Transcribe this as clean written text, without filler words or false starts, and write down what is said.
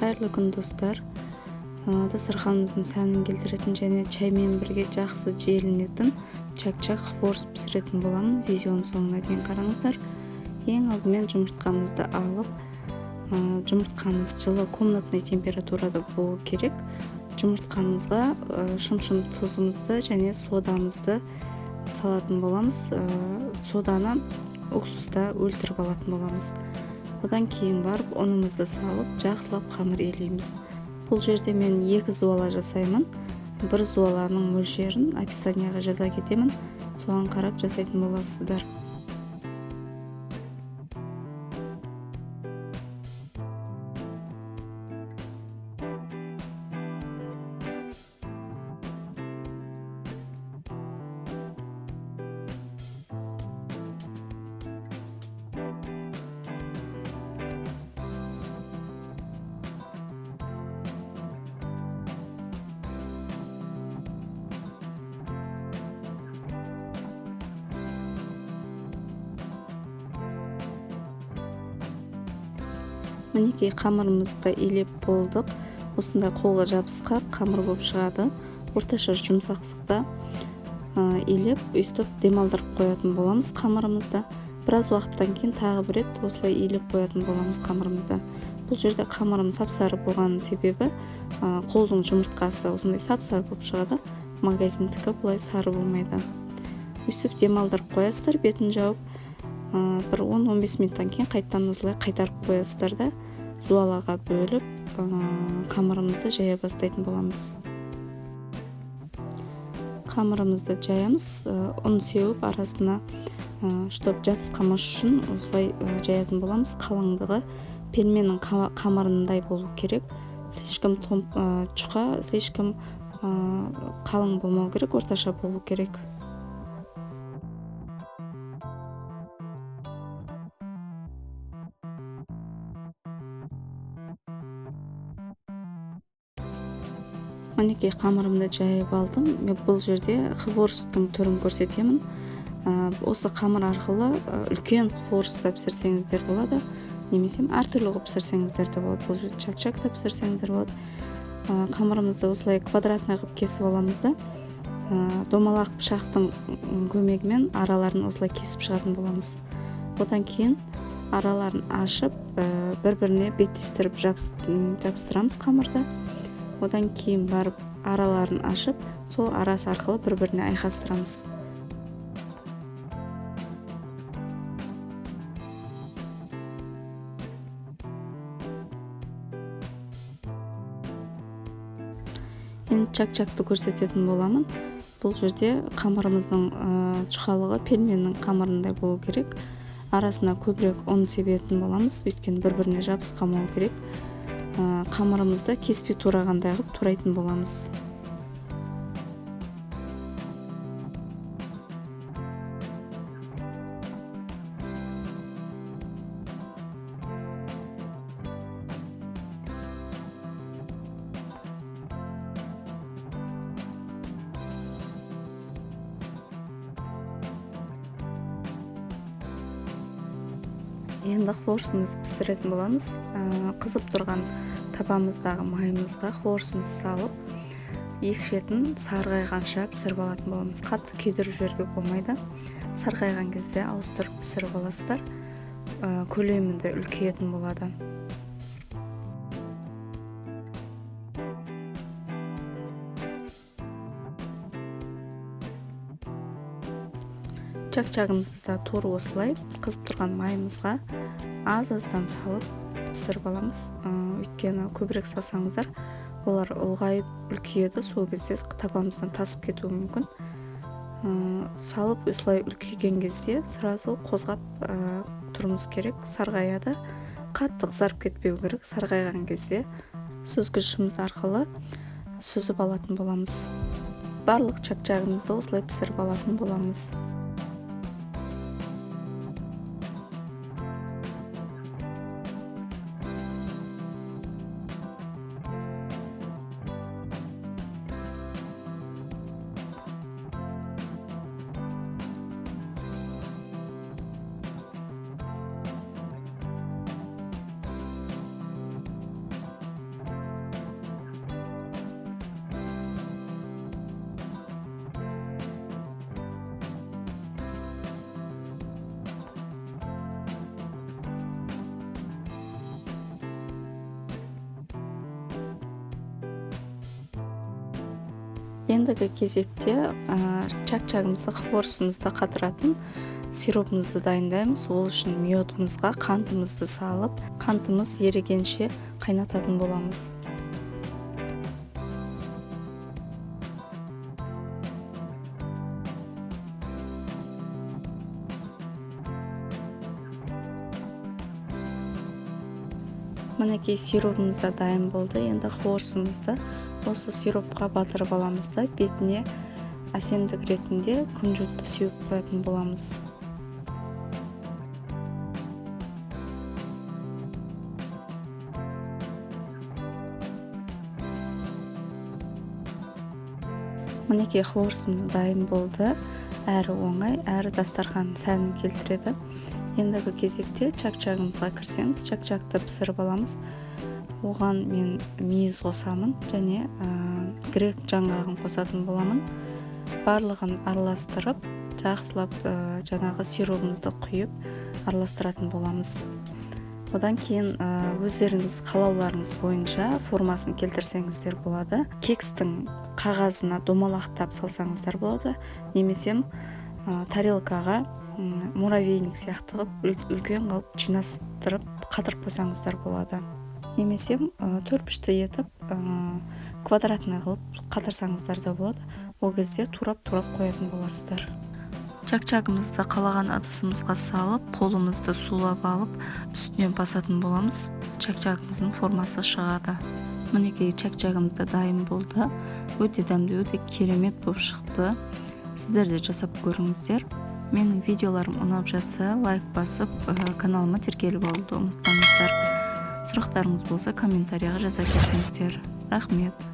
Кайырлуу күн достор. Дастарханыбыздын сәнин келтиретін және чаймен бірге жақсы жейлинетін чак-чак хворс пісіретін боламын. Видеонун соңуна дейін қараңыздар. Ең алдымен жұмыртқамызды алып, жұмыртқамыз жылы комнатный температурада болу керек. Жұмыртқамызға шым-шым тұзымызды және содамызды салатын боламыз. Соданы уксуста өлтіріп алатын боламыз. Одан кейін барып ұнымызды салып, жақсылап қамыр елейміз. Бұл жерде мен 2 зуала жасаймын. 1 зуаланың мөлшерін описанияға жаза кетемін. Соған қарап жасайтын боласыздар. Мінекей қамырымызды илеп болдық. Осындай қолға жабысқақ қамыр болып шығады. Орташа жұмсақсықта илеп, өйстіп демалдырып қоятын боламыз қамырымызды. Біраз уақыттан кейін тағы бір рет осылай илеп қоятын боламыз қамырымызды. Бұл жерде қамырым сап-сары болғанның себебі қолдың жұмыртқасы осындай сап-сары болып шығады. Магазиндікі бұлай сары болмайды. Өйстіп демалдырып қоясыздар, бетін жауып. Бір 10-15 минуттан кейін қайттан осылай қайтарып қоясыздар да зуалаға бөліп қамырымызды жая бастайтын боламыз. Қамырымызды жаямыз, ұн сеуіп арасына штоп жабысқамаш үшін осылай жаятын боламыз. Қалыңдығы пельменнің қамырындай болу керек. Слишком чуқа, слишком қалың болмау керек, орташа болу керек. Мінекей қамырымды жайып алдым. Мен бұл жерде хворстың түрін көрсетемін. Осы қамыр арқылы үлкен хворста пісірсеңіздер болады, немесе әртүрлі қылып пісірсеңіздер де болады. Бұл жерде чак-чак та пісірсеңіздер болады. Қамырымызды осылай квадратный қылып кесіп аламыз да, домалақ пышақтың көмегімен араларын осылай кесіп шығатын боламыз. Одан кейін араларын ашып, бір-біріне беттестіріп жабыстырамыз қамырды. Одан кейін барып араларын ашып, сол арасы арқылы бір-біріне айқастырамыз. Енді чак-чакты көрсететін боламын. Бұл жерде қамырымыздың чұқалығы пельменнің қамырындай болу керек. Арасына көбірек ұн себетін боламыз, өйткені бір-біріне жабысқамау керек. Қамырымызды кеспей турағандай қылып турайтын боламыз. Енді хворсымызды пісіретін боламыз. Қызып тұрған табамыздағы майымызға хворсымызды салып, екі шетін сарғайғанша пісіріп алатын боламыз. Қатты күйдіріп жіберуге болмайды. Сарғайған кезде ауыстырып пісіріп аласыздар. Көлемінде үлкейетін болады. Чак-чагымызды да тура осылай қызып тұрған майымызға аз-аздан салып пісіріп аламыз. Өйткені көбірек салсаңыздар, олар ұлғайып үлкейеді, сол кезде табамыздан тасып кетуі мүмкін. Салып осылай үлкейген кезде сразу қозғап тұрмыз керек, сарғаяды. Қатты қызарып кетпеу керек, сарғайған кезде сүзгішіміз арқылы сүзіп алатын боламыз. Барлық чак-чагымызды осылай пісіріп алатын боламыз. Ендігі кезекте чак-чагымызды, хворостымызды қатыратын сиропымызды дайындаймыз. Ол үшін миодымызға қантымызды салып, қантымыз ерігенше қайнататын боламыз. Мінекей сиропымыз да дайын болды. Енді хворостымызды осы сиропқа батырып аламыз да бетіне әсемдік ретінде күнжутты сеуіп қоятын боламыз. Мінекей хворостымыз дайын болды. Әрі оңай, әрі дастархан сәнін келтіреді. Ендігі кезекте чак-чагымызға кірсеміз, чак-чакты пісіріп аламыз. Оған мен мейіз қосамын және грек жаңғағын қосатын боламын. Барлығын араластырып, жақсылап жаңағы сиропымызды құйып араластыратын боламыз. Одан кейін өздеріңіз қалауларыңыз бойынша формасын келтірсеңіздер болады. Кекстің қағазына домалақтап салсаңыздар болады. Немесе тарелкаға муравейник сияқты үлкен қылып жинастырып қатырып қойсаңыздар болады. Немесе төртбұрышты етіп квадратный қылып қатырсаңыздар да болады. Ол кезде турап қоятын боласыздар. Чак-чагымызды қалаған ыдысымызға салып, қолымызды сулап алып, үстінен басатын боламыз. Чак-чагымыздың формасы шығады. Мінекей чак-чагымыз да дайын болды. Өте дәмді, өте керемет болып шықты. Сіздер де жасап көріңіздер. Менің видеоларым ұнап жатса, лайк басып, каналыма тіркеліп алуды ұмытпаңыздар. Сұрақтарыңыз болса, комментарияға жаза кетіңіздер. Рахмет.